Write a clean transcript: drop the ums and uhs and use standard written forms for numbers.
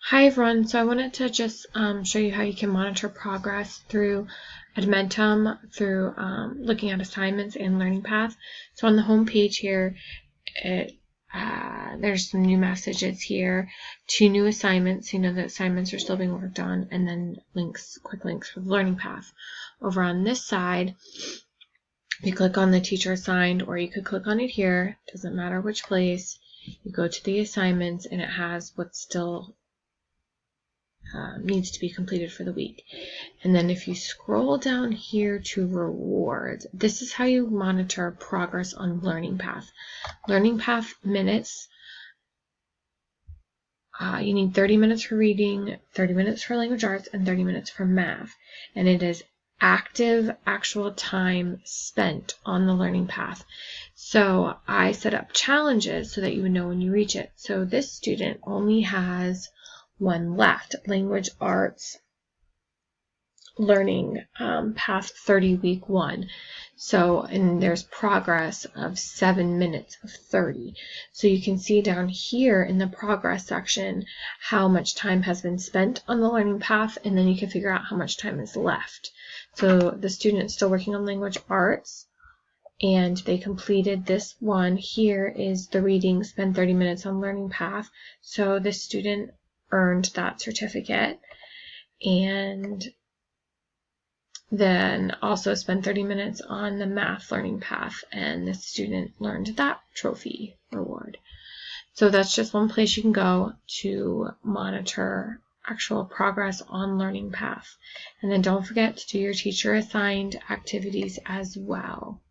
Hi everyone, so I wanted to just show you how you can monitor progress through Edmentum through looking at assignments and learning path. So on the home page here, there's some new messages here, 2 new assignments, you know that assignments are still being worked on, and then links, quick links for the learning path. Over on this side, you click on the teacher assigned, or you could click on it here, doesn't matter which place. You go to the assignments and it has what's still needs to be completed for the week. And then if you scroll down here to rewards, this is how you monitor progress on learning path. Learning path minutes, you need 30 minutes for reading, 30 minutes for language arts, and 30 minutes for math. And it is active actual time spent on the learning path. So I set up challenges so that you would know when you reach it. So this student only has one left, language arts learning path 30 week 1. So, and there's progress of 7 minutes of 30. So you can see down here in the progress section how much time has been spent on the learning path, and then you can figure out how much time is left. So the student is still working on language arts, and they completed this one. Here is the reading, spend 30 minutes on learning path. So this student earned that certificate, and then also spend 30 minutes on the math learning path, and the student learned that trophy reward. So that's just one place you can go to monitor actual progress on learning path. And then don't forget to do your teacher assigned activities as well.